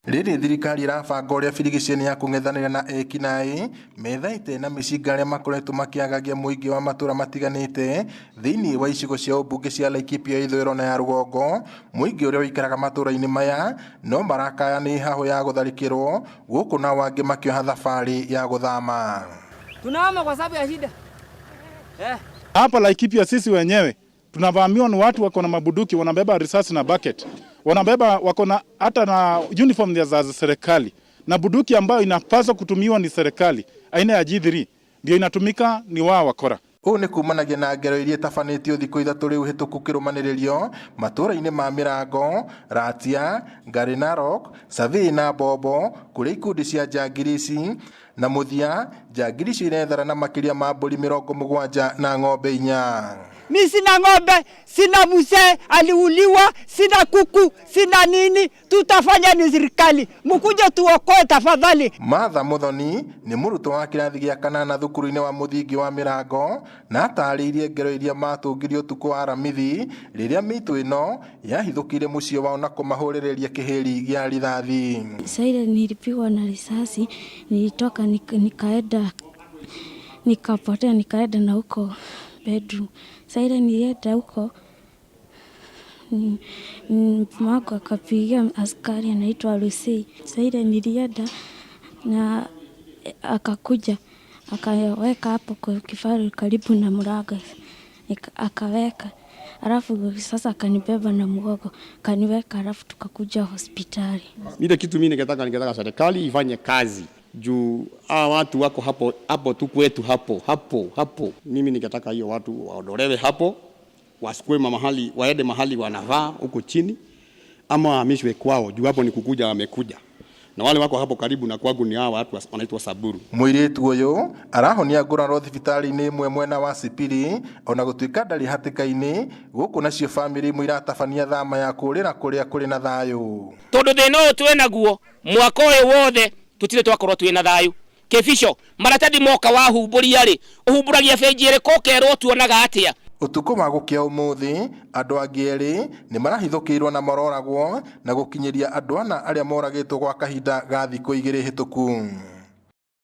Rĩrĩ thirikari irabanga ũrĩa birigiceni ya kũng'ethanĩra na ekinaĩ methaĩte na mĩcinga arĩa makoretwo makĩagagia mũingĩ wa matũra matiganĩte thĩinĩ wa icigo cia ũmbunge cia Laikipia ithũĩro na ya rũgongo. Mũingĩ ũrĩa ũikaraga matũra-inĩ maya no marakaya nĩ hahũ ya gũtharĩkĩrwo, gũkũ nao angĩ makĩoha thabarĩ ya gũthama. Tunahama kwa sababu ya shida. Hapa Laikipia sisi wenyewe tunavamiwa ni watu wako na mabuduki, wanabeba risasi na bucket. Wanabeba wako na hata na uniform za serikali. Na buduki ambayo inapaswa kutumiwa ni serikali. Aina ya G3 ndio inatumika ni wao wakora. Ũũ nĩ kumanagia na ngero iria tabanĩtio thikũ ithatũ rĩu hĩtũku kĩrũmanĩrĩrio matũra-inĩ ma Mĩrango, Ratia, Ngari Narok, Savĩĩ na Mbombo, kũrĩa ikundi cia njangiri na mũthia njangiri icio irethara na makĩria ma mbũri 70 na ng'ombe 4. Mimi sina ng'ombe, sina mzee aliuliwa, sina kuku, sina nini. Tutafanya ni serikali. Mkuje tuokoe tafadhali. Martha Muthoni nĩ mũrutwo wa kĩrathi gĩa 8 thukuru-inĩ wa mũthingi wa Mĩrango na atarĩirie ngero iria matũngirio ũtukũ wa Aramithi rĩrĩa mĩitũ ĩno yahithũkire mũciĩ wao na kũmahũrĩrĩria kĩhĩri gĩa rithathi. Saida nilipigwa na risasi, nilitoka nikapotea nikaenda na huko bedroom. Saida nilienda huko, mako akapigia askari anaitwa Lucy. Saida nilienda na akakuja akaweka hapo kwa kifaru karibu na mlango, akaweka. Alafu sasa akanibeba na mgogo, kaniweka, alafu tukakuja hospitali. Ile kitu mimi ningetaka serikali ifanye kazi juu watu wako hapo tu kwetu hapo. Mimi ningetaka hiyo watu waondolewe hapo, wasikwe mahali, waende mahali wanavaa huko chini, ama wahamishwe kwao juu hapo ni kukuja wamekuja. Na wale wako hapo karibu na kwangu ni hao watu wanaitwa Saburu. Mũirĩtu ũyũ arahonia ngũraro thibitarĩ-inĩ ĩmwe mwena wa Sipiri, ona gũtuĩka ndarĩ hatĩka-inĩ, gũkũ nacio bamĩrĩ imwe iratabania thama ya kũrĩra kũrĩa kũrĩ na thayũ. Tondũ thĩna ũyũ twĩ naguo mwaka ũyũ wothe tutire twakorwo twĩ na thayũ. Kĩbico maratathi moka wahumbũria rĩ, ũhumbũragia benji ĩrĩkũ ũkerwo tuonaga atĩa? Ũtukũ wa gũkĩa ũmũthĩ andũ angĩ erĩ nĩ marahithũkĩirwo na maroragwo na gũkinyĩria andũ ana arĩa moragĩtwo gwa kahinda ga thikũ 2 hĩtũku.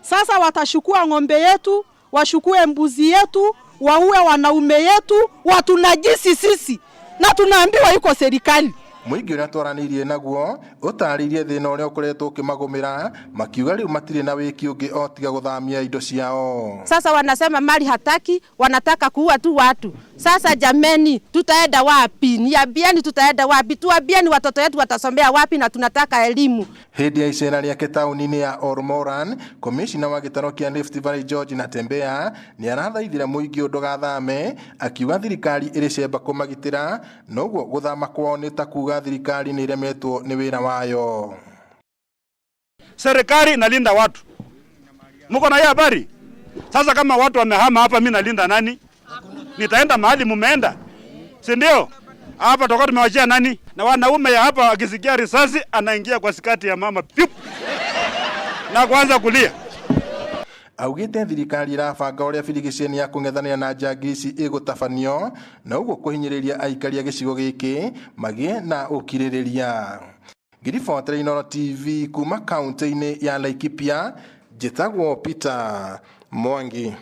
Sasa watashukua ng'ombe yetu, washukue mbuzi yetu, waue wanaume yetu, watunajisi sisi, na tunaambiwa iko serikali. Mũingĩ ũrĩa twaranĩirie naguo ũtarĩirie thĩna ũrĩa ũkoretwo ũkĩmagũmĩra, makiuga rĩu matirĩ na wĩki ũngĩ o tiga gũthamia indo ciao. Sasa wanasema mali hataki, wanataka kuua tu watu. Sasa jameni, tutaenda wapi? Niambieni tutaenda wapi? Tuambieni watoto wetu watasomea wapi, na tunataka elimu. Hĩndĩ ya icera rĩake taũni-inĩ ya Ormoran, komishina wa gĩtaro kĩa Rift Valley George Natembeya nĩ arathaithire mũingĩ ndũgathame, akiuga thirikari ĩrĩcemba kũmagitĩra, noguo gũthama kwao nĩ ta kuuga thirikari nĩ iremetwo nĩ wĩra wayo. Serikali inalinda watu. Mko na habari? Sasa kama watu wamehama hapa, mimi nalinda nani? Nitaenda mahali mumeenda, si ndio? Hapa tokao tumewachia nani? Na wanaume ya hapa akisikia risasi anaingia kwa sikati ya mama piu na kuanza kulia. Augĩte thirikari irabanga ũrĩa birigiceni ya kũng'ethanĩra na njangiri ici ĩgũtabanio na ũguo kũhinyĩrĩria aikari a gĩcigo gĩkĩ magĩe na ũkirĩrĩria. Ngiribotere Inooro TV kuma kaunti-inĩ ya Laikipia, njĩtagwo Peter Mwangi.